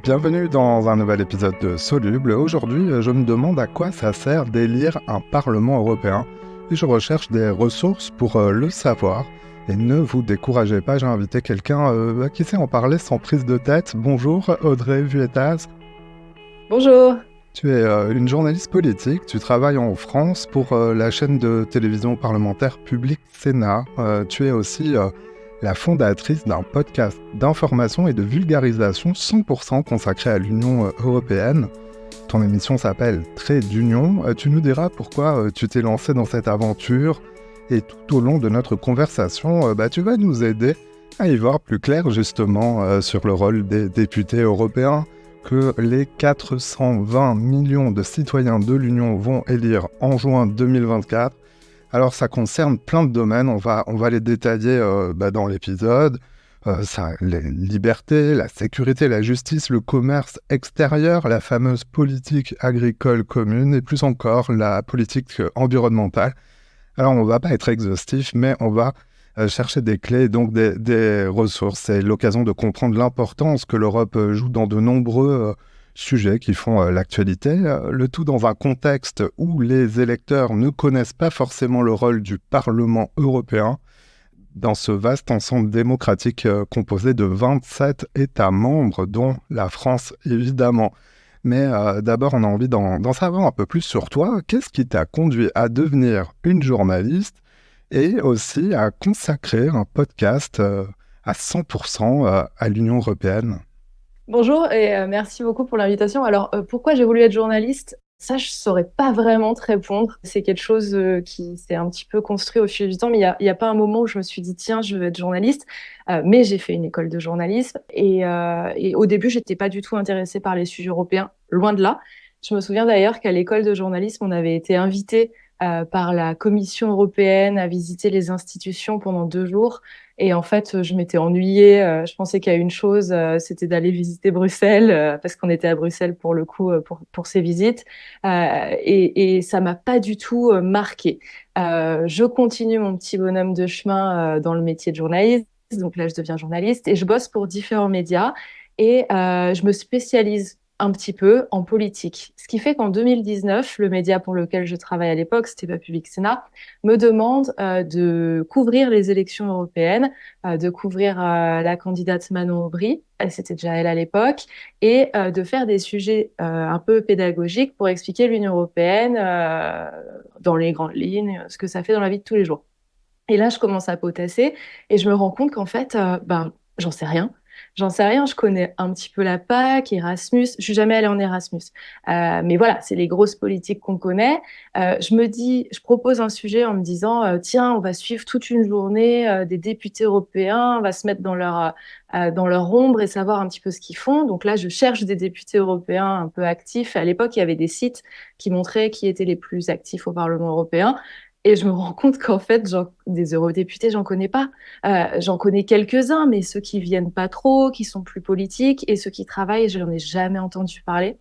Bienvenue dans un nouvel épisode de Soluble. Aujourd'hui, je me demande à quoi ça sert d'élire un Parlement européen et je recherche des ressources pour le savoir. Et ne vous découragez pas, j'ai invité quelqu'un qui sait en parler sans prise de tête. Bonjour Audrey Vuettaz. Bonjour. Tu es une journaliste politique, tu travailles en France pour la chaîne de télévision parlementaire Public Sénat. Tu es aussi la fondatrice d'un podcast d'information et de vulgarisation 100% consacré à l'Union européenne. Ton émission s'appelle Trait d'Union. Tu nous diras pourquoi tu t'es lancé dans cette aventure. Et tout au long de notre conversation, tu vas nous aider à y voir plus clair justement sur le rôle des députés européens que les 420 millions de citoyens de l'Union vont élire en juin 2024. Alors ça concerne plein de domaines, on va les détailler dans l'épisode. Les libertés, la sécurité, la justice, le commerce extérieur, la fameuse politique agricole commune et plus encore la politique environnementale. Alors on ne va pas être exhaustif, mais on va chercher des clés, donc des ressources. C'est l'occasion de comprendre l'importance que l'Europe joue dans de nombreux sujets qui font l'actualité, le tout dans un contexte où les électeurs ne connaissent pas forcément le rôle du Parlement européen dans ce vaste ensemble démocratique composé de 27 États membres, dont la France évidemment. Mais d'abord, on a envie d'en savoir un peu plus sur toi. Qu'est-ce qui t'a conduit à devenir une journaliste et aussi à consacrer un podcast à 100% à l'Union européenne? Bonjour et merci beaucoup pour l'invitation. Alors, pourquoi j'ai voulu être journaliste? Ça, je saurais pas vraiment te répondre. C'est quelque chose qui s'est un petit peu construit au fil du temps, mais il y a pas un moment où je me suis dit, tiens, je veux être journaliste. Mais j'ai fait une école de journalisme et au début, j'étais pas du tout intéressée par les sujets européens, loin de là. Je me souviens d'ailleurs qu'à l'école de journalisme, on avait été invité par la Commission européenne à visiter les institutions pendant 2 jours. Et en fait, je m'étais ennuyée. Je pensais qu'il y a une chose, c'était d'aller visiter Bruxelles, parce qu'on était à Bruxelles pour le coup, pour ces visites. Et ça m'a pas du tout marqué. Je continue mon petit bonhomme de chemin dans le métier de journaliste. Donc là, je deviens journaliste et je bosse pour différents médias. Et je me spécialise un petit peu en politique. Ce qui fait qu'en 2019, le média pour lequel je travaille à l'époque, c'était pas Public Sénat, me demande de couvrir les élections européennes, de couvrir la candidate Manon Aubry, c'était déjà elle à l'époque, et de faire des sujets un peu pédagogiques pour expliquer l'Union européenne dans les grandes lignes, ce que ça fait dans la vie de tous les jours. Et là, je commence à potasser et je me rends compte qu'en fait, j'en sais rien. J'en sais rien, je connais un petit peu la PAC, Erasmus. Je suis jamais allée en Erasmus. Mais voilà, c'est les grosses politiques qu'on connaît. Je propose un sujet en me disant, tiens, on va suivre toute une journée des députés européens, on va se mettre dans leur ombre et savoir un petit peu ce qu'ils font. Donc là, je cherche des députés européens un peu actifs. À l'époque, il y avait des sites qui montraient qui étaient les plus actifs au Parlement européen. Et je me rends compte qu'en fait, des eurodéputés, j'en connais pas. J'en connais quelques-uns, mais ceux qui viennent pas trop, qui sont plus politiques, et ceux qui travaillent, je n'en ai jamais entendu parler.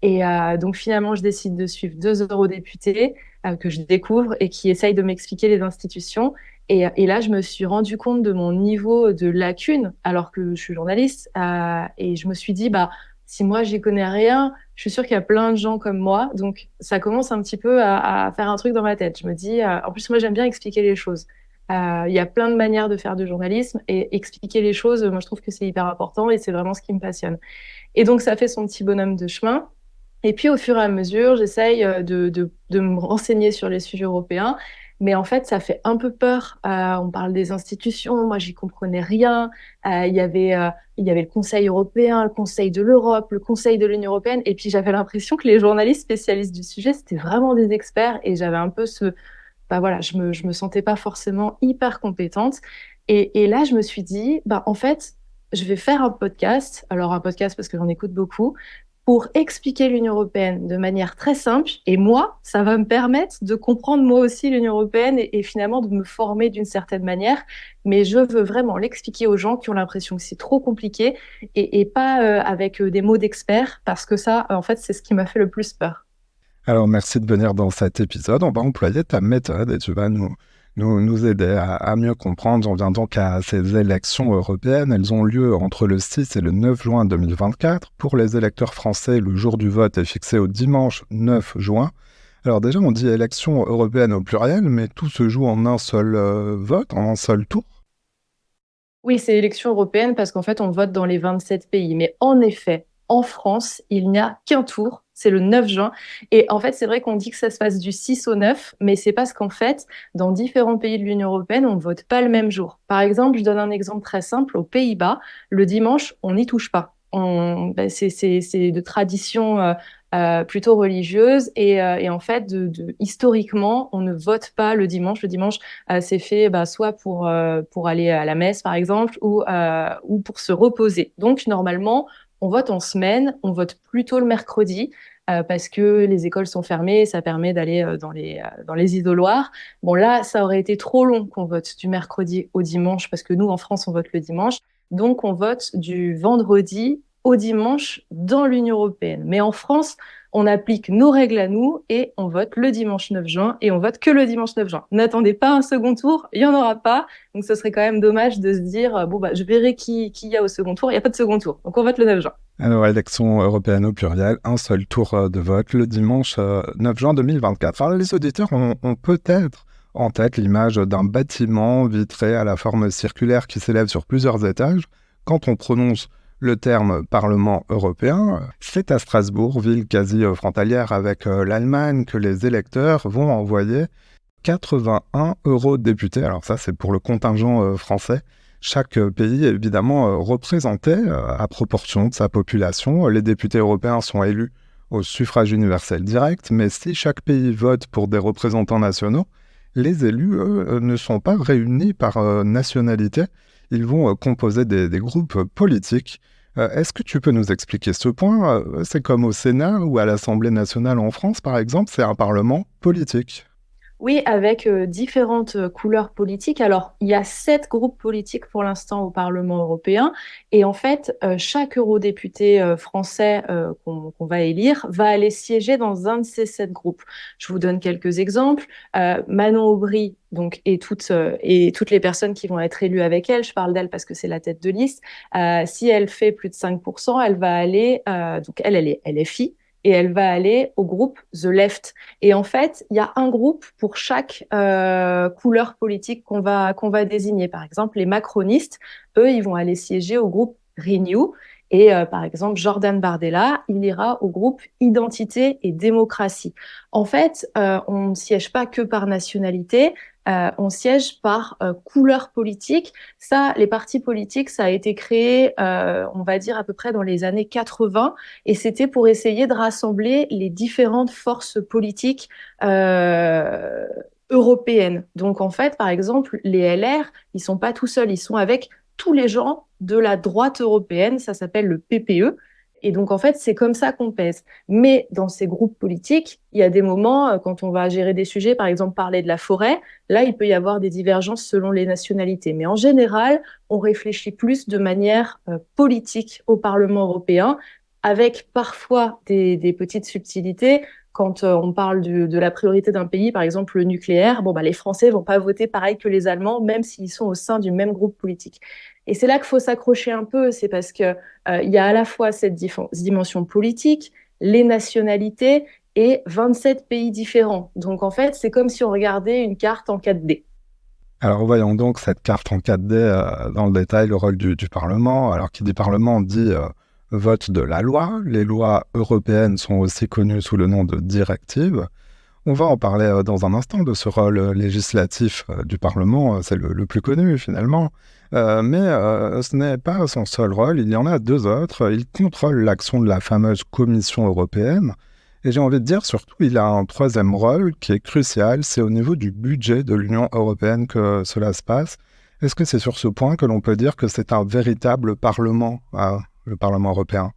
Et donc finalement, je décide de suivre 2 eurodéputés que je découvre et qui essayent de m'expliquer les institutions. Et là, je me suis rendu compte de mon niveau de lacune, alors que je suis journaliste. Et je me suis dit, bah, si moi, j'y connais rien, je suis sûre qu'il y a plein de gens comme moi. Donc, ça commence un petit peu à faire un truc dans ma tête. Je me dis, en plus, moi, j'aime bien expliquer les choses. Il y a plein de manières de faire du journalisme et expliquer les choses, moi, je trouve que c'est hyper important et c'est vraiment ce qui me passionne. Et donc, ça fait son petit bonhomme de chemin. Et puis, au fur et à mesure, j'essaye de me renseigner sur les sujets européens. Mais en fait, ça fait un peu peur. On parle des institutions, moi, j'y comprenais rien. Il y avait le Conseil européen, le Conseil de l'Europe, le Conseil de l'Union européenne. Et puis, j'avais l'impression que les journalistes spécialistes du sujet, c'était vraiment des experts. Et j'avais un peu bah voilà, je me sentais pas forcément hyper compétente. Et là, je me suis dit, bah, en fait, je vais faire un podcast. Alors, un podcast parce que j'en écoute beaucoup pour expliquer l'Union européenne de manière très simple. Et moi, ça va me permettre de comprendre moi aussi l'Union européenne et finalement de me former d'une certaine manière. Mais je veux vraiment l'expliquer aux gens qui ont l'impression que c'est trop compliqué et pas avec des mots d'experts, parce que ça, en fait, c'est ce qui m'a fait le plus peur. Alors merci de venir dans cet épisode, on va employer ta méthode et tu vas nous aider à mieux comprendre. J'en viens donc à ces élections européennes. Elles ont lieu entre le 6 et le 9 juin 2024. Pour les électeurs français, le jour du vote est fixé au dimanche 9 juin. Alors déjà, on dit élections européennes au pluriel, mais tout se joue en un seul vote, en un seul tour. Oui, c'est élection européenne parce qu'en fait, on vote dans les 27 pays. Mais en effet, en France, il n'y a qu'un tour, c'est le 9 juin. Et en fait, c'est vrai qu'on dit que ça se passe du 6 au 9, mais c'est parce qu'en fait, dans différents pays de l'Union européenne, on ne vote pas le même jour. Par exemple, je donne un exemple très simple. Aux Pays-Bas, le dimanche, on n'y touche pas. C'est de tradition plutôt religieuse et en fait, historiquement, on ne vote pas le dimanche. Le dimanche, c'est fait soit pour aller à la messe, par exemple, ou pour se reposer. Donc, normalement, on vote en semaine, on vote plutôt le mercredi. Parce que les écoles sont fermées, ça permet d'aller dans les isoloirs. Bon, là, ça aurait été trop long qu'on vote du mercredi au dimanche, parce que nous, en France, on vote le dimanche. Donc, on vote du vendredi au dimanche dans l'Union européenne. Mais en France, on applique nos règles à nous et on vote le dimanche 9 juin et on vote que le dimanche 9 juin. N'attendez pas un second tour, il n'y en aura pas. Donc, ce serait quand même dommage de se dire, bon, je verrai qui y a au second tour. Il n'y a pas de second tour. Donc, on vote le 9 juin. Alors, élection européenne au pluriel, un seul tour de vote le dimanche 9 juin 2024. Alors, les auditeurs ont peut-être en tête l'image d'un bâtiment vitré à la forme circulaire qui s'élève sur plusieurs étages. Quand on prononce le terme Parlement européen, c'est à Strasbourg, ville quasi frontalière avec l'Allemagne, que les électeurs vont envoyer 81 eurodéputés. Alors ça, c'est pour le contingent français. Chaque pays est évidemment représenté à proportion de sa population. Les députés européens sont élus au suffrage universel direct, mais si chaque pays vote pour des représentants nationaux, les élus, eux, ne sont pas réunis par nationalité. Ils vont composer des groupes politiques. Est-ce que tu peux nous expliquer ce point? C'est comme au Sénat ou à l'Assemblée nationale en France, par exemple, c'est un parlement politique. Oui, avec différentes couleurs politiques. Alors, il y a 7 groupes politiques pour l'instant au Parlement européen. Et en fait, chaque eurodéputé français qu'on va élire va aller siéger dans un de ces 7 groupes. Je vous donne quelques exemples. Manon Aubry, donc, et toutes les personnes qui vont être élues avec elle, je parle d'elle parce que c'est la tête de liste, si elle fait plus de 5%, elle va aller, donc elle est LFI, et elle va aller au groupe The Left. Et en fait, il y a un groupe pour chaque couleur politique qu'on va désigner. Par exemple, les macronistes, eux, ils vont aller siéger au groupe Renew. Et par exemple, Jordan Bardella, il ira au groupe Identité et démocratie. En fait, on ne siège pas que par nationalité, on siège par couleur politique. Ça, les partis politiques, ça a été créé, on va dire, à peu près dans les années 80, et c'était pour essayer de rassembler les différentes forces politiques européennes. Donc, en fait, par exemple, les LR, ils sont pas tout seuls, ils sont avec tous les gens de la droite européenne, ça s'appelle le PPE. Et donc, en fait, c'est comme ça qu'on pèse. Mais dans ces groupes politiques, il y a des moments, quand on va gérer des sujets, par exemple parler de la forêt, là, il peut y avoir des divergences selon les nationalités. Mais en général, on réfléchit plus de manière politique au Parlement européen, avec parfois des petites subtilités. Quand on parle de la priorité d'un pays, par exemple le nucléaire, les Français vont pas voter pareil que les Allemands, même s'ils sont au sein du même groupe politique. Et c'est là qu'il faut s'accrocher un peu, c'est parce que il y a à la fois cette dimension politique, les nationalités et 27 pays différents. Donc en fait, c'est comme si on regardait une carte en 4D. Alors voyons donc cette carte en 4D dans le détail, le rôle du Parlement. Alors qui dit Parlement dit vote de la loi. Les lois européennes sont aussi connues sous le nom de directives. On va en parler dans un instant de ce rôle législatif du Parlement, c'est le plus connu finalement. Mais ce n'est pas son seul rôle, il y en a deux autres. Il contrôle l'action de la fameuse Commission européenne. Et j'ai envie de dire surtout, il a un troisième rôle qui est crucial, c'est au niveau du budget de l'Union européenne que cela se passe. Est-ce que c'est sur ce point que l'on peut dire que c'est un véritable Parlement, le Parlement européen?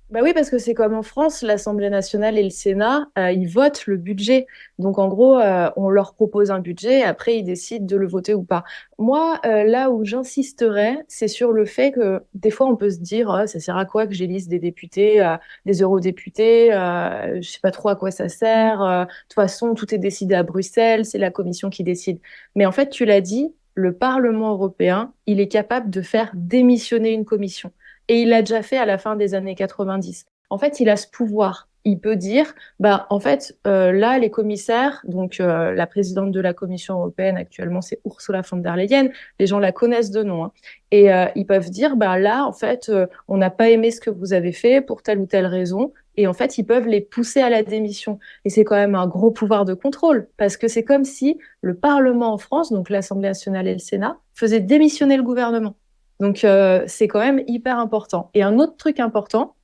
Bah oui, parce que c'est comme en France, l'Assemblée nationale et le Sénat, ils votent le budget. Donc en gros, on leur propose un budget, et après ils décident de le voter ou pas. Moi, là où j'insisterais, c'est sur le fait que des fois on peut se dire, ah, ça sert à quoi que j'élise des députés, des eurodéputés, je sais pas trop à quoi ça sert. De toute façon, tout est décidé à Bruxelles, c'est la Commission qui décide. Mais en fait, tu l'as dit, le Parlement européen, il est capable de faire démissionner une commission. Et il l'a déjà fait à la fin des années 90. En fait, il a ce pouvoir. Il peut dire, bah, en fait, là, les commissaires, donc la présidente de la Commission européenne actuellement, c'est Ursula von der Leyen. Les gens la connaissent de nom, hein. Et ils peuvent dire, bah là, en fait, on n'a pas aimé ce que vous avez fait pour telle ou telle raison. Et en fait, ils peuvent les pousser à la démission. Et c'est quand même un gros pouvoir de contrôle, parce que c'est comme si le Parlement en France, donc l'Assemblée nationale et le Sénat, faisaient démissionner le gouvernement. Donc, c'est quand même hyper important. Et un autre truc important,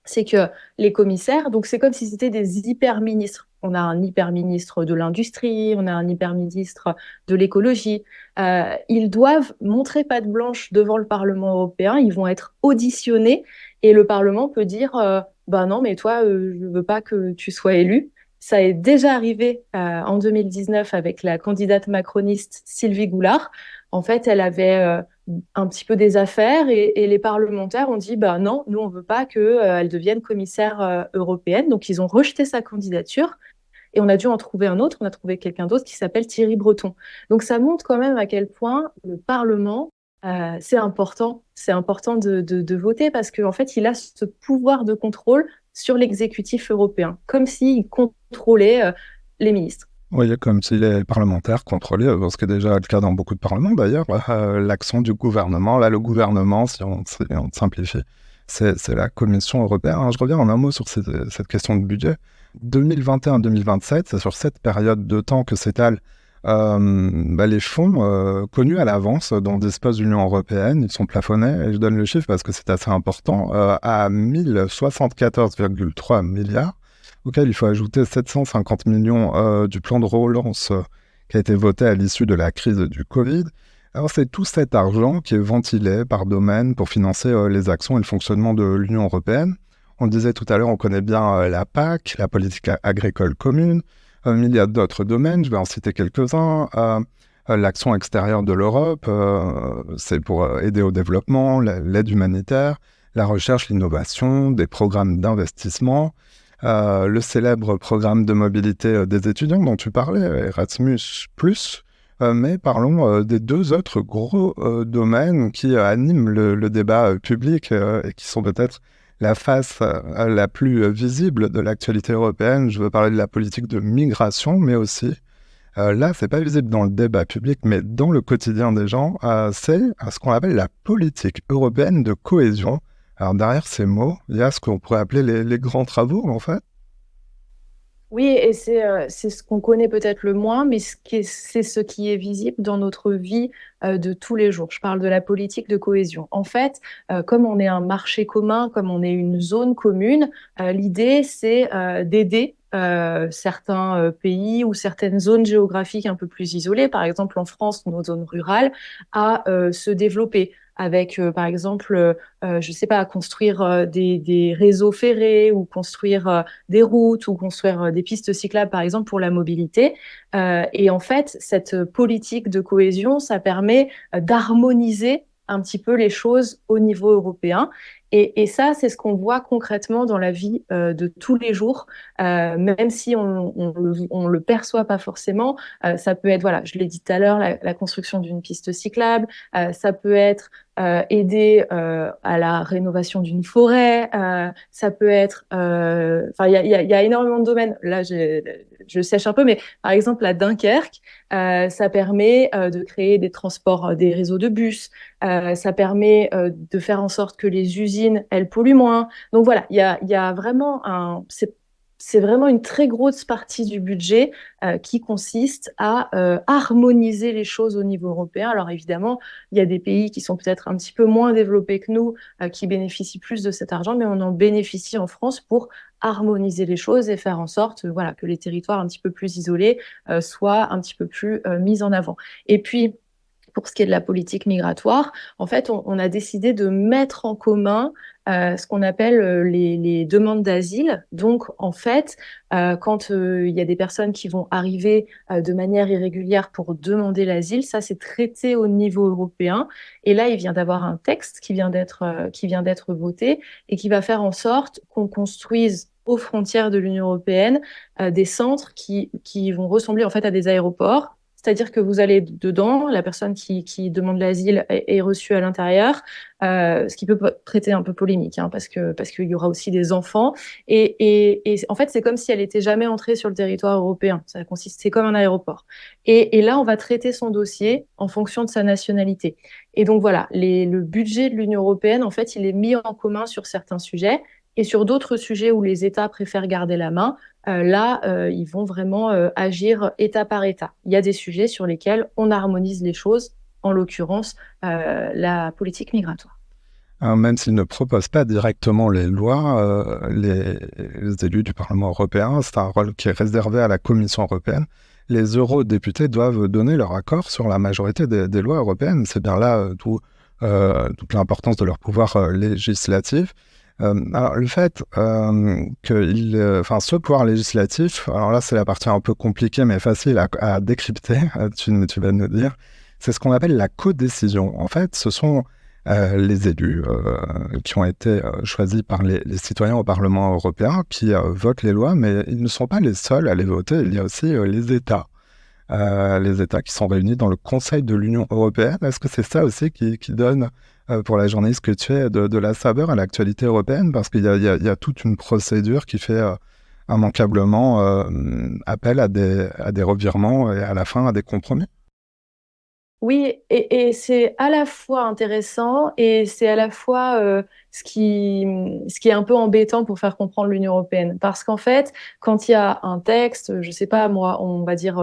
c'est que les commissaires, donc c'est comme si c'était des hyper-ministres. On a un hyper-ministre de l'industrie, on a un hyper-ministre de l'écologie. Ils doivent montrer patte blanche devant le Parlement européen. Ils vont être auditionnés et le Parlement peut dire, bah non, mais toi, je veux pas que tu sois élu. Ça est déjà arrivé en 2019 avec la candidate macroniste Sylvie Goulard. En fait, elle avait un petit peu des affaires et les parlementaires ont dit bah non, nous on veut pas qu'elle devienne commissaire européenne. Donc ils ont rejeté sa candidature et on a dû en trouver un autre. On a trouvé quelqu'un d'autre qui s'appelle Thierry Breton. Donc ça montre quand même à quel point le Parlement c'est important de voter parce qu'en fait il a ce pouvoir de contrôle sur l'exécutif européen, comme s'il contrôlait les ministres. Oui, comme si les parlementaires contrôlaient, ce qui est déjà le cas dans beaucoup de parlements d'ailleurs, l'action du gouvernement. Là, le gouvernement, si on simplifie, c'est la Commission européenne. Alors, je reviens en un mot sur cette question de budget. 2021-2027, c'est sur cette période de temps que s'étalent les fonds connus à l'avance dont dispose l'Union européenne. Ils sont plafonnés, et je donne le chiffre parce que c'est assez important, à 1074,3 milliards, auquel il faut ajouter 750 millions du plan de relance qui a été voté à l'issue de la crise du Covid. Alors c'est tout cet argent qui est ventilé par domaine pour financer les actions et le fonctionnement de l'Union européenne. On le disait tout à l'heure, on connaît bien la PAC, la politique agricole commune, mais il y a d'autres domaines, je vais en citer quelques-uns. L'action extérieure de l'Europe, c'est pour aider au développement, l'aide humanitaire, la recherche, l'innovation, des programmes d'investissement. Le célèbre programme de mobilité des étudiants dont tu parlais, Erasmus+, mais parlons des deux autres gros domaines qui animent le débat public et qui sont peut-être la face la plus visible de l'actualité européenne. Je veux parler de la politique de migration, mais aussi, là, c'est pas visible dans le débat public, mais dans le quotidien des gens, c'est ce qu'on appelle la politique européenne de cohésion. Alors derrière ces mots, il y a ce qu'on pourrait appeler les grands travaux, en fait. Oui, et c'est ce qu'on connaît peut-être le moins, mais c'est ce qui est visible dans notre vie de tous les jours. Je parle de la politique de cohésion. En fait, comme on est un marché commun, comme on est une zone commune, l'idée, c'est d'aider certains pays ou certaines zones géographiques un peu plus isolées, par exemple en France, nos zones rurales, à se développer avec, par exemple, je sais pas, construire des réseaux ferrés ou construire des routes ou construire des pistes cyclables, par exemple, pour la mobilité. Et en fait, cette politique de cohésion, ça permet d'harmoniser un petit peu les choses au niveau européen. Et ça, c'est ce qu'on voit concrètement dans la vie de tous les jours, même si on le perçoit pas forcément. Ça peut être, voilà, je l'ai dit tout à l'heure, la construction d'une piste cyclable. Ça peut être aider à la rénovation d'une forêt. Ça peut être, enfin, il y a énormément de domaines. Là, je sèche un peu, mais par exemple, à Dunkerque, ça permet de créer des transports, des réseaux de bus. Ça permet de faire en sorte que les usines, elles polluent moins. Donc voilà, il y a vraiment c'est vraiment une très grosse partie du budget qui consiste à harmoniser les choses au niveau européen. Alors évidemment, il y a des pays qui sont peut-être un petit peu moins développés que nous, qui bénéficient plus de cet argent, mais on en bénéficie en France pour harmoniser les choses et faire en sorte voilà, que les territoires un petit peu plus isolés soient un petit peu plus mis en avant. Et puis, pour ce qui est de la politique migratoire, en fait, on a décidé de mettre en commun ce qu'on appelle les demandes d'asile. Donc, en fait, quand il y a des personnes qui vont arriver de manière irrégulière pour demander l'asile, ça, c'est traité au niveau européen. Et là, il vient d'avoir un texte qui vient d'être voté et qui va faire en sorte qu'on construise aux frontières de l'Union européenne des centres qui vont ressembler en fait à des aéroports. C'est-à-dire que vous allez dedans, la personne qui demande l'asile est reçue à l'intérieur, ce qui peut prêter un peu polémique, hein, parce qu'il y aura aussi des enfants. Et en fait, c'est comme si elle était jamais entrée sur le territoire européen. Ça consiste, c'est comme un aéroport. Et là, on va traiter son dossier en fonction de sa nationalité. Et donc voilà, le budget de l'Union européenne, en fait, il est mis en commun sur certains sujets. Et sur d'autres sujets où les États préfèrent garder la main, ils vont vraiment agir État par État. Il y a des sujets sur lesquels on harmonise les choses, en l'occurrence la politique migratoire. Même s'ils ne proposent pas directement les lois, les élus du Parlement européen, c'est un rôle qui est réservé à la Commission européenne. Les eurodéputés doivent donner leur accord sur la majorité des lois européennes. C'est bien là toute l'importance de leur pouvoir législatif. Alors, le fait ce pouvoir législatif, alors là, c'est la partie un peu compliquée, mais facile à décrypter, tu vas nous dire, c'est ce qu'on appelle la codécision. En fait, ce sont les élus qui ont été choisis par les citoyens au Parlement européen qui votent les lois, mais ils ne sont pas les seuls à les voter. Il y a aussi les États qui sont réunis dans le Conseil de l'Union européenne. Est-ce que c'est ça aussi qui donne, pour la journaliste que tu es, de la saveur à l'actualité européenne? Parce qu'il y a toute une procédure qui fait immanquablement appel à des revirements et à la fin à des compromis. Oui, et c'est à la fois intéressant et c'est à la fois ce qui est un peu embêtant pour faire comprendre l'Union européenne. Parce qu'en fait, quand il y a un texte, je sais pas moi, on va dire,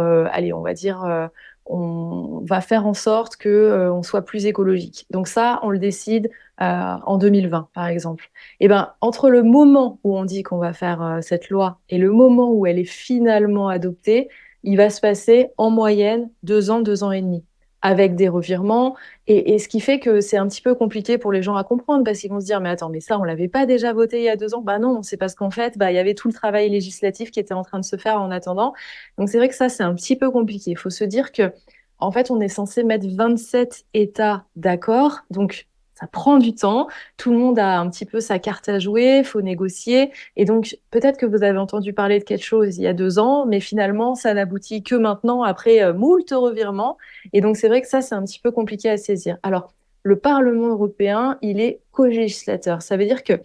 on va faire en sorte que on soit plus écologique. Donc ça, on le décide en 2020, par exemple. Et ben, entre le moment où on dit qu'on va faire cette loi et le moment où elle est finalement adoptée, il va se passer en moyenne 2 ans, 2 ans et demi avec des revirements. Et ce qui fait que c'est un petit peu compliqué pour les gens à comprendre parce qu'ils vont se dire, mais attends, mais ça, on l'avait pas déjà voté il y a 2 ans? Bah non, c'est parce qu'en fait, bah, il y avait tout le travail législatif qui était en train de se faire en attendant. Donc c'est vrai que ça, c'est un petit peu compliqué. Il faut se dire que, en fait, on est censé mettre 27 États d'accord. Donc, ça prend du temps. Tout le monde a un petit peu sa carte à jouer. Il faut négocier. Et donc, peut-être que vous avez entendu parler de quelque chose il y a 2 ans, mais finalement, ça n'aboutit que maintenant après moult revirements. Et donc, c'est vrai que ça, c'est un petit peu compliqué à saisir. Alors, le Parlement européen, il est co-législateur. Ça veut dire que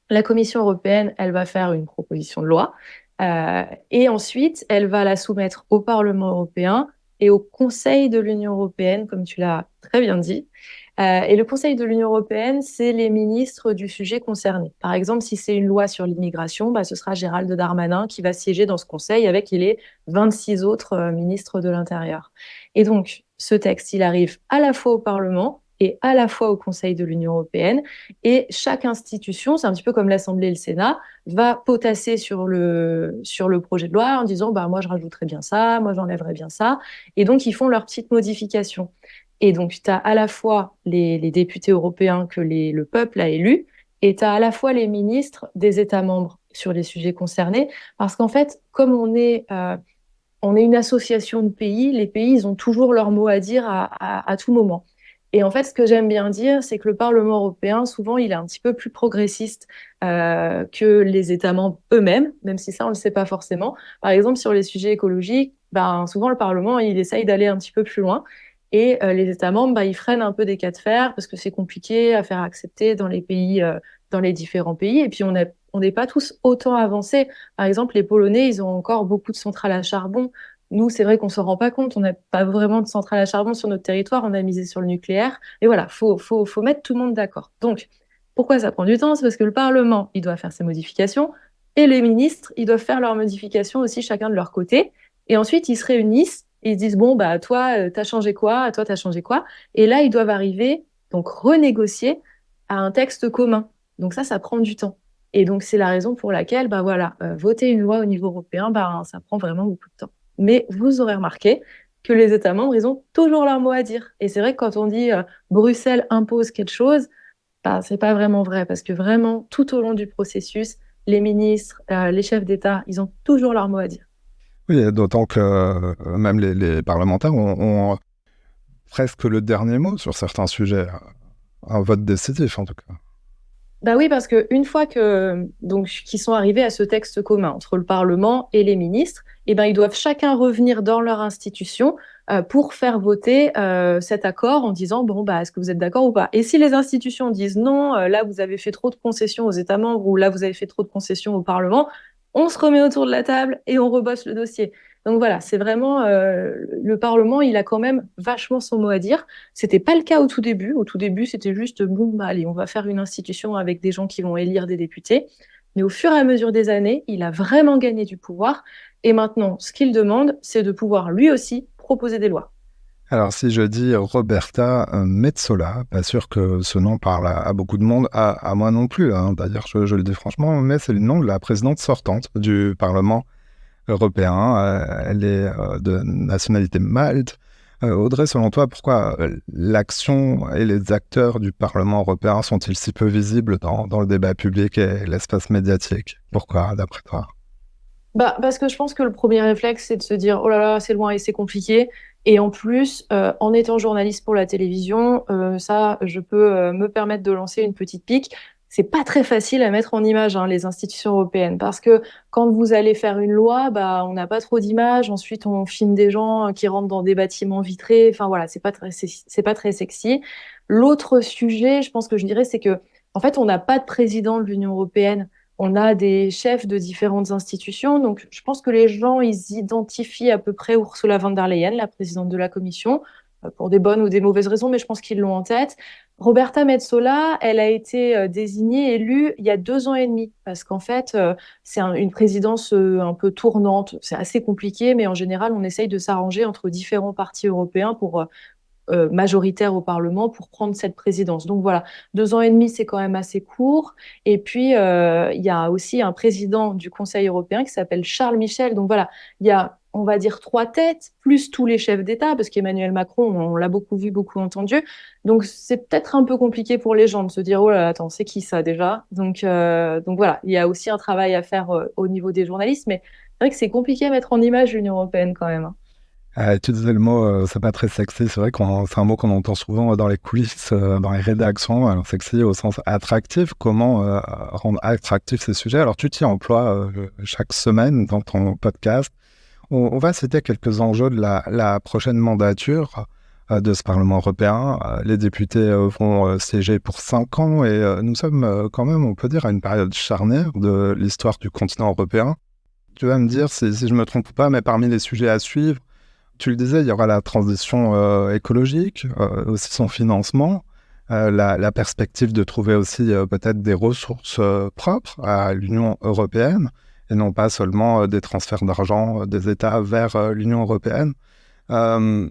la Commission européenne, elle va faire une proposition de loi et ensuite, elle va la soumettre au Parlement européen et au Conseil de l'Union européenne, comme tu l'as très bien dit. Et le Conseil de l'Union européenne, c'est les ministres du sujet concerné. Par exemple, si c'est une loi sur l'immigration, bah, ce sera Gérald Darmanin qui va siéger dans ce conseil avec les 26 autres ministres de l'Intérieur. Et donc, ce texte, il arrive à la fois au Parlement et à la fois au Conseil de l'Union européenne. Et chaque institution, c'est un petit peu comme l'Assemblée et le Sénat, va potasser sur le projet de loi en disant bah, moi, je rajouterais bien ça, moi, j'enlèverais bien ça. Et donc, ils font leurs petites modifications. Et donc, tu as à la fois les députés européens que le peuple a élus, et tu as à la fois les ministres des États membres sur les sujets concernés. Parce qu'en fait, comme on est une association de pays, les pays, ils ont toujours leur mot à dire à tout moment. Et en fait, ce que j'aime bien dire, c'est que le Parlement européen, souvent, il est un petit peu plus progressiste que les États membres eux-mêmes, même si ça, on ne le sait pas forcément. Par exemple, sur les sujets écologiques, ben, souvent, le Parlement, il essaye d'aller un petit peu plus loin. Et les États membres, ben, ils freinent un peu des cas de fer parce que c'est compliqué à faire accepter dans les pays, dans les différents pays. Et puis, on n'est pas tous autant avancés. Par exemple, les Polonais, ils ont encore beaucoup de centrales à charbon. Nous, c'est vrai qu'on ne s'en rend pas compte. On n'a pas vraiment de centrales à charbon sur notre territoire. On a misé sur le nucléaire. Et voilà, faut mettre tout le monde d'accord. Donc, pourquoi ça prend du temps? C'est parce que le Parlement, il doit faire ses modifications. Et les ministres, ils doivent faire leurs modifications aussi chacun de leur côté. Et ensuite, ils se réunissent et ils se disent, bon, bah, toi, t'as changé quoi? Toi, t'as changé quoi? Et là, ils doivent arriver, donc renégocier à un texte commun. Donc ça prend du temps. Et donc, c'est la raison pour laquelle, bah voilà, voter une loi au niveau européen, bah, ça prend vraiment beaucoup de temps. Mais vous aurez remarqué que les États membres, ils ont toujours leur mot à dire. Et c'est vrai que quand on dit Bruxelles impose quelque chose, Bah, c'est pas vraiment vrai parce que vraiment, tout au long du processus, les ministres, les chefs d'État, ils ont toujours leur mot à dire. Oui, et d'autant que même les parlementaires ont presque le dernier mot sur certains sujets, un vote décisif en tout cas. Bah oui, parce que une fois que donc qu'ils sont arrivés à ce texte commun entre le Parlement et les ministres, eh ben ils doivent chacun revenir dans leur institution pour faire voter cet accord en disant bon bah est-ce que vous êtes d'accord ou pas? Et si les institutions disent non, là vous avez fait trop de concessions aux États membres ou là vous avez fait trop de concessions au Parlement, on se remet autour de la table et on rebosse le dossier. Donc voilà, c'est vraiment le Parlement, il a quand même vachement son mot à dire. C'était pas le cas au tout début. Au tout début, c'était juste bon, bah, allez, on va faire une institution avec des gens qui vont élire des députés. Mais au fur et à mesure des années, il a vraiment gagné du pouvoir. Et maintenant, ce qu'il demande, c'est de pouvoir lui aussi proposer des lois. Alors si je dis Roberta Metsola, pas sûr que ce nom parle à beaucoup de monde, à moi non plus, hein. D'ailleurs je le dis franchement, mais c'est le nom de la présidente sortante du Parlement européen. Elle est de nationalité malte. Audrey, selon toi, pourquoi l'action et les acteurs du Parlement européen sont-ils si peu visibles dans le débat public et l'espace médiatique? Pourquoi, d'après toi? Bah, parce que je pense que le premier réflexe, c'est de se dire, oh là là, c'est loin et c'est compliqué. Et en plus, en étant journaliste pour la télévision, ça, je peux me permettre de lancer une petite pique. C'est pas très facile à mettre en image, hein, les institutions européennes, parce que quand vous allez faire une loi, bah, on n'a pas trop d'images. Ensuite, on filme des gens qui rentrent dans des bâtiments vitrés. Enfin voilà, c'est pas très sexy. L'autre sujet, je pense que je dirais, c'est que, en fait, on n'a pas de président de l'Union européenne. On a des chefs de différentes institutions. Donc, je pense que les gens, ils identifient à peu près Ursula von der Leyen, la présidente de la Commission, pour des bonnes ou des mauvaises raisons, mais je pense qu'ils l'ont en tête. Roberta Metsola, elle a été désignée, élue il y a 2 ans et demi, parce qu'en fait, c'est une présidence un peu tournante. C'est assez compliqué, mais en général, on essaye de s'arranger entre différents partis européens pour majoritaire au Parlement pour prendre cette présidence. Donc voilà, 2 ans et demi, c'est quand même assez court. Et puis, il y a aussi un président du Conseil européen qui s'appelle Charles Michel. Donc voilà, il y a, on va dire, 3 têtes, plus tous les chefs d'État, parce qu'Emmanuel Macron, on l'a beaucoup vu, beaucoup entendu. Donc c'est peut-être un peu compliqué pour les gens de se dire, oh là là, attends, c'est qui ça déjà? Donc voilà, il y a aussi un travail à faire au niveau des journalistes, mais c'est vrai que c'est compliqué à mettre en image l'Union européenne quand même, hein. Tu disais le mot, c'est pas très sexy. C'est vrai que c'est un mot qu'on entend souvent dans les coulisses, dans les rédactions. Alors, sexy au sens attractif. Comment rendre attractif ces sujets? Alors, tu t'y emploies chaque semaine dans ton podcast. On va citer quelques enjeux de la prochaine mandature de ce Parlement européen. Les députés vont siéger pour 5 ans et nous sommes quand même, on peut dire, à une période charnière de l'histoire du continent européen. Tu vas me dire si je me trompe pas, mais parmi les sujets à suivre, tu le disais, il y aura la transition écologique, aussi son financement, la perspective de trouver aussi peut-être des ressources propres à l'Union européenne et non pas seulement des transferts d'argent des États vers l'Union européenne. Euh,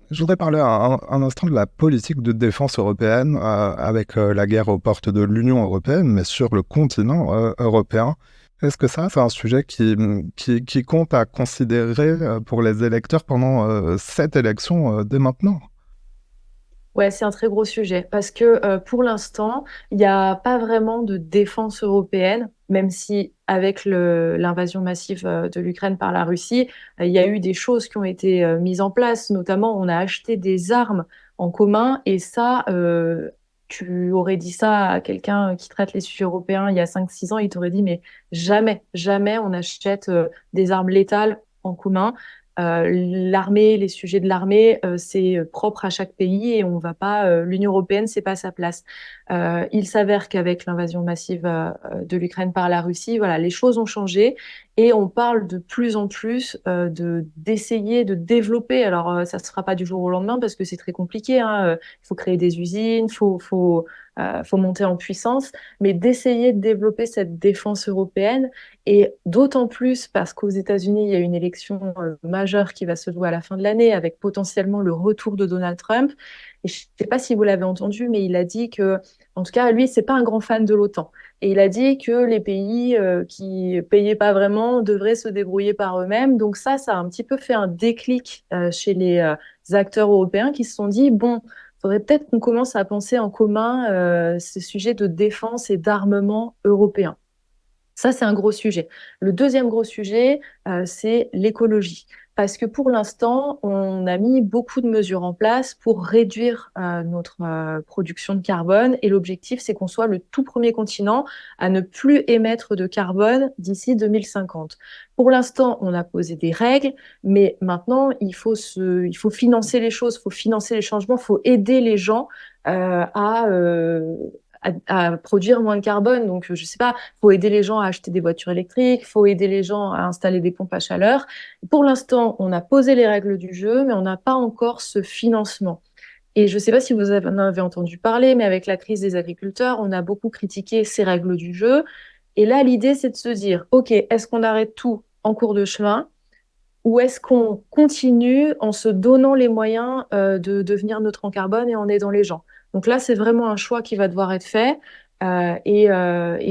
je voudrais parler un instant de la politique de défense européenne avec la guerre aux portes de l'Union européenne, mais sur le continent européen. Est-ce que ça, c'est un sujet qui compte à considérer pour les électeurs pendant cette élection dès maintenant? Ouais, c'est un très gros sujet parce que pour l'instant, il n'y a pas vraiment de défense européenne, même si avec l'invasion massive de l'Ukraine par la Russie, il y a eu des choses qui ont été mises en place. Notamment, on a acheté des armes en commun et ça, tu aurais dit ça à quelqu'un qui traite les sujets européens il y a 5 6 ans, il t'aurait dit, mais jamais, jamais on achète des armes létales en commun. L'armée, les sujets de l'armée, c'est propre à chaque pays et on va pas. L'Union européenne, c'est pas sa place. Il s'avère qu'avec l'invasion massive de l'Ukraine par la Russie, voilà, les choses ont changé et on parle de plus en plus d'essayer de développer. Alors, ça se fera pas du jour au lendemain parce que c'est très compliqué, hein. Il faut créer des usines, faut monter en puissance, mais d'essayer de développer cette défense européenne et d'autant plus parce qu'aux États-Unis, il y a une élection majeure qui va se jouer à la fin de l'année avec potentiellement le retour de Donald Trump. Et je ne sais pas si vous l'avez entendu, mais il a dit que, en tout cas, lui, c'est pas un grand fan de l'OTAN. Et il a dit que les pays qui payaient pas vraiment devraient se débrouiller par eux-mêmes. Donc ça a un petit peu fait un déclic chez les acteurs européens qui se sont dit, bon, faudrait peut-être qu'on commence à penser en commun ces sujets de défense et d'armement européen. Ça, c'est un gros sujet. Le deuxième gros sujet, c'est l'écologie. Parce que pour l'instant, on a mis beaucoup de mesures en place pour réduire notre production de carbone. Et l'objectif, c'est qu'on soit le tout premier continent à ne plus émettre de carbone d'ici 2050. Pour l'instant, on a posé des règles, mais maintenant, il faut financer les choses, il faut financer les changements, il faut aider les gens à produire moins de carbone. Donc, je sais pas, faut aider les gens à acheter des voitures électriques, faut aider les gens à installer des pompes à chaleur. Pour l'instant, on a posé les règles du jeu, mais on n'a pas encore ce financement. Et je ne sais pas si vous en avez entendu parler, mais avec la crise des agriculteurs, on a beaucoup critiqué ces règles du jeu. Et là, l'idée, c'est de se dire, OK, est-ce qu'on arrête tout en cours de chemin ou est-ce qu'on continue en se donnant les moyens de devenir neutre en carbone et en aidant les gens? Donc là, c'est vraiment un choix qui va devoir être fait et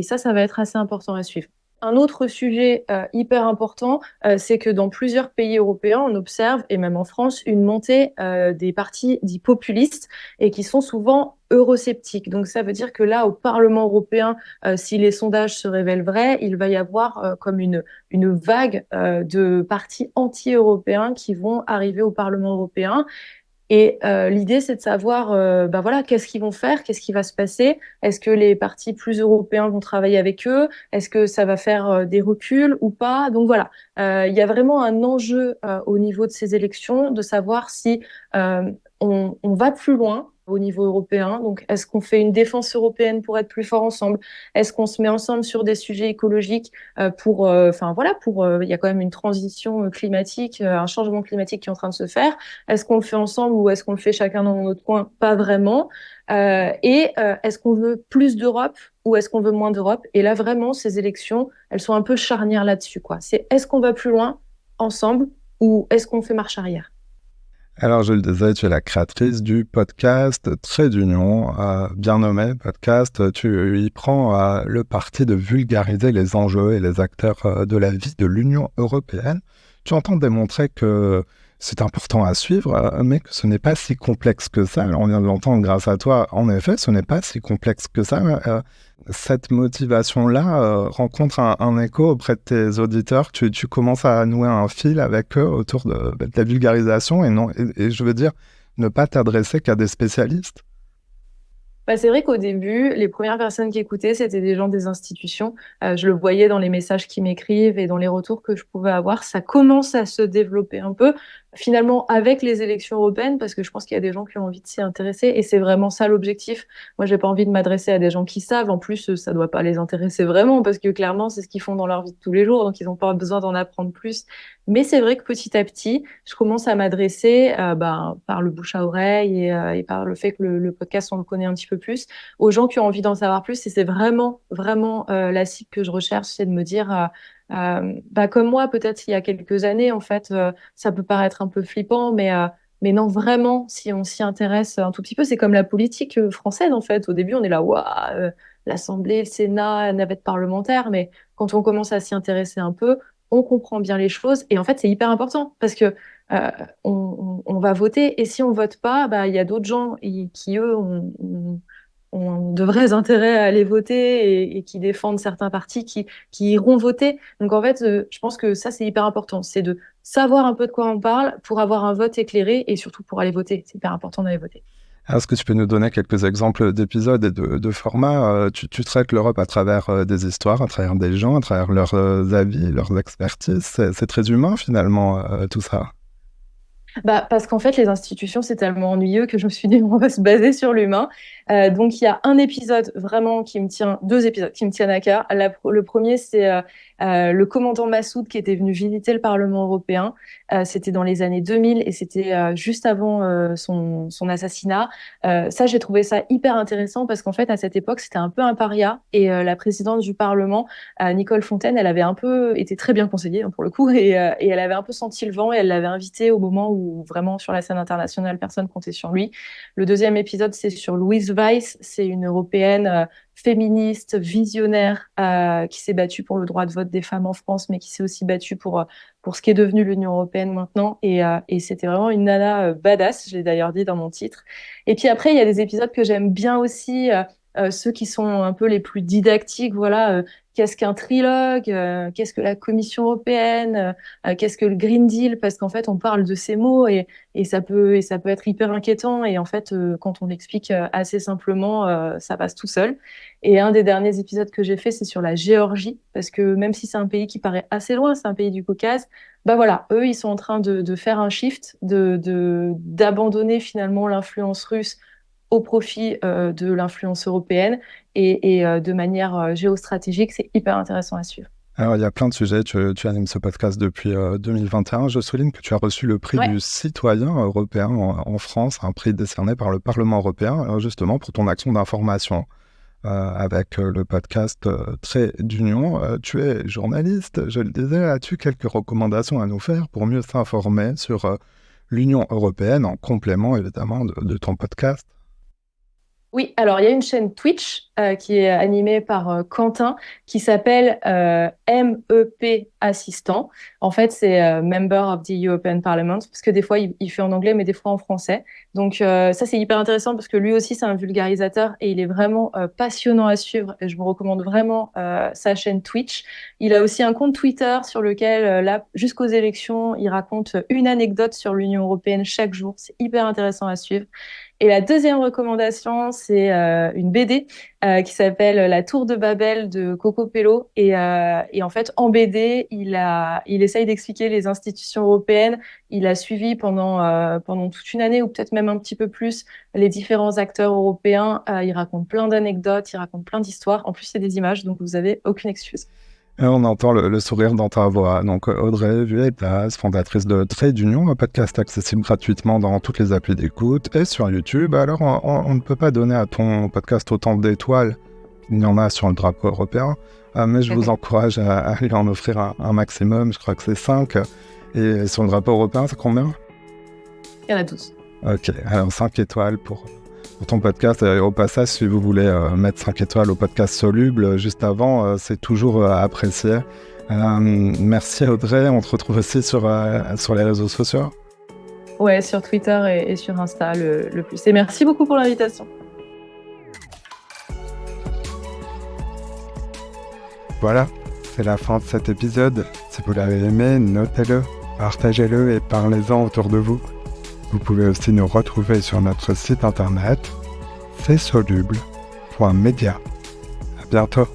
ça va être assez important à suivre. Un autre sujet hyper important, c'est que dans plusieurs pays européens, on observe, et même en France, une montée des partis dits populistes et qui sont souvent eurosceptiques. Donc ça veut dire que là, au Parlement européen, si les sondages se révèlent vrais, il va y avoir comme une vague de partis anti-européens qui vont arriver au Parlement européen. Et l'idée, c'est de savoir, bah voilà, qu'est-ce qu'ils vont faire, qu'est-ce qui va se passer. Est-ce que les partis plus européens vont travailler avec eux? Est-ce que ça va faire des reculs ou pas? Donc voilà, il y a vraiment un enjeu au niveau de ces élections de savoir si on va plus loin au niveau européen. Donc, est-ce qu'on fait une défense européenne pour être plus fort ensemble? Est-ce qu'on se met ensemble sur des sujets écologiques enfin voilà, il y a quand même une transition climatique, un changement climatique qui est en train de se faire. Est-ce qu'on le fait ensemble ou est-ce qu'on le fait chacun dans notre coin? Pas vraiment. Est-ce qu'on veut plus d'Europe ou est-ce qu'on veut moins d'Europe? Et là, vraiment, ces élections, elles sont un peu charnières là-dessus, quoi. C'est est-ce qu'on va plus loin ensemble ou est-ce qu'on fait marche arrière? Alors, je le disais, tu es la créatrice du podcast Trait d'Union, bien nommé podcast. Tu y prends le parti de vulgariser les enjeux et les acteurs de la vie de l'Union européenne. Tu entends démontrer que c'est important à suivre, mais que ce n'est pas si complexe que ça. Alors, on vient de l'entendre grâce à toi. En effet, ce n'est pas si complexe que ça. Cette motivation-là rencontre un écho auprès de tes auditeurs. Tu commences à nouer un fil avec eux autour de la vulgarisation et je veux dire, ne pas t'adresser qu'à des spécialistes. Bah, c'est vrai qu'au début, les premières personnes qui écoutaient, c'était des gens des institutions. Je le voyais dans les messages qu'ils m'écrivent et dans les retours que je pouvais avoir. Ça commence à se développer un peu, finalement, avec les élections européennes, parce que je pense qu'il y a des gens qui ont envie de s'y intéresser et c'est vraiment ça l'objectif. Moi, j'ai pas envie de m'adresser à des gens qui savent. En plus, ça doit pas les intéresser vraiment parce que clairement, c'est ce qu'ils font dans leur vie de tous les jours, donc ils n'ont pas besoin d'en apprendre plus. Mais c'est vrai que petit à petit, je commence à m'adresser par le bouche à oreille et par le fait que le podcast, on le connaît un petit peu plus, aux gens qui ont envie d'en savoir plus. Et c'est vraiment, vraiment la cible que je recherche, c'est de me dire, comme moi, peut-être il y a quelques années, en fait, ça peut paraître un peu flippant, mais non, vraiment, si on s'y intéresse un tout petit peu, c'est comme la politique française, en fait. Au début, on est là, waouh, l'Assemblée, le Sénat, la navette parlementaire, mais quand on commence à s'y intéresser un peu, on comprend bien les choses. Et en fait, c'est hyper important parce que on va voter et si on vote pas, bah, il y a d'autres gens qui, eux, ont de vrais intérêts à aller voter et qui défendent certains partis qui iront voter. Donc en fait, je pense que ça, c'est hyper important. C'est de savoir un peu de quoi on parle pour avoir un vote éclairé et surtout pour aller voter. C'est hyper important d'aller voter. Est-ce que tu peux nous donner quelques exemples d'épisodes et de formats tu traites l'Europe à travers des histoires, à travers des gens, à travers leurs avis, leurs expertises. C'est très humain finalement, tout ça. Bah, parce qu'en fait, les institutions, c'est tellement ennuyeux que je me suis dit, on va se baser sur l'humain. Donc, il y a un épisode vraiment qui me tient, deux épisodes qui me tiennent à cœur. Le premier, c'est le commandant Massoud qui était venu visiter le Parlement européen. C'était dans les années 2000 et c'était juste avant son assassinat. Ça, j'ai trouvé ça hyper intéressant parce qu'en fait, à cette époque, c'était un peu un paria et la présidente du Parlement, Nicole Fontaine, elle avait un peu été très bien conseillée hein, pour le coup et elle avait un peu senti le vent et elle l'avait invité au moment où vraiment sur la scène internationale, personne comptait sur lui. Le deuxième épisode, c'est sur Louise Weiss, c'est une Européenne féministe, visionnaire, qui s'est battue pour le droit de vote des femmes en France, mais qui s'est aussi battue pour ce qui est devenu l'Union européenne maintenant. Et c'était vraiment une nana badass, je l'ai d'ailleurs dit dans mon titre. Et puis après, il y a des épisodes que j'aime bien aussi, ceux qui sont un peu les plus didactiques. Voilà, qu'est-ce qu'un trilogue, qu'est-ce que la Commission européenne, qu'est-ce que le Green Deal, parce qu'en fait, on parle de ces mots et ça peut être hyper inquiétant. Et en fait, quand on l'explique assez simplement, ça passe tout seul. Et un des derniers épisodes que j'ai fait, c'est sur la Géorgie, parce que même si c'est un pays qui paraît assez loin, c'est un pays du Caucase, bah voilà, eux, ils sont en train de faire un shift, d'abandonner finalement l'influence russe au profit de l'influence européenne et de manière géostratégique, c'est hyper intéressant à suivre. Alors, il y a plein de sujets. Tu animes ce podcast depuis 2021. Je souligne que tu as reçu le prix du citoyen européen en France, un prix décerné par le Parlement européen, justement pour ton action d'information avec le podcast Trait d'Union. Tu es journaliste, je le disais. As-tu quelques recommandations à nous faire pour mieux s'informer sur l'Union européenne, en complément évidemment de ton podcast? Oui, alors il y a une chaîne Twitch qui est animée par Quentin qui s'appelle MEP Assistant. En fait, c'est Member of the European Parliament parce que des fois il fait en anglais mais des fois en français. Donc ça c'est hyper intéressant parce que lui aussi c'est un vulgarisateur et il est vraiment passionnant à suivre. Et je vous recommande vraiment sa chaîne Twitch. Il a aussi un compte Twitter sur lequel là jusqu'aux élections il raconte une anecdote sur l'Union européenne chaque jour. C'est hyper intéressant à suivre. Et la deuxième recommandation, c'est une BD qui s'appelle La Tour de Babel de Coco Pello. Et en fait, en BD, il essaye d'expliquer les institutions européennes. Il a suivi pendant toute une année, ou peut-être même un petit peu plus, les différents acteurs européens. Il raconte plein d'anecdotes, il raconte plein d'histoires. En plus, c'est des images, donc vous avez aucune excuse. Et on entend le sourire dans ta voix. Donc Audrey Vueltas, fondatrice de Trait d'Union, un podcast accessible gratuitement dans toutes les applis d'écoute et sur YouTube. Alors on ne peut pas donner à ton podcast autant d'étoiles qu'il y en a sur le drapeau européen, mais je vous encourage à lui en offrir un maximum. Je crois que c'est 5. Et sur le drapeau européen, c'est combien? Il y en a 12. Ok, alors 5 étoiles pour ton podcast. Au passage, si vous voulez mettre 5 étoiles au podcast Soluble juste avant, c'est toujours apprécié. Merci Audrey, on te retrouve aussi sur les réseaux sociaux. Ouais, sur Twitter et sur Insta le plus. Et merci beaucoup pour l'invitation. Voilà, c'est la fin de cet épisode. Si vous l'avez aimé, notez-le, partagez-le et parlez-en autour de vous. Vous pouvez aussi nous retrouver sur notre site internet csoluble.media. À bientôt.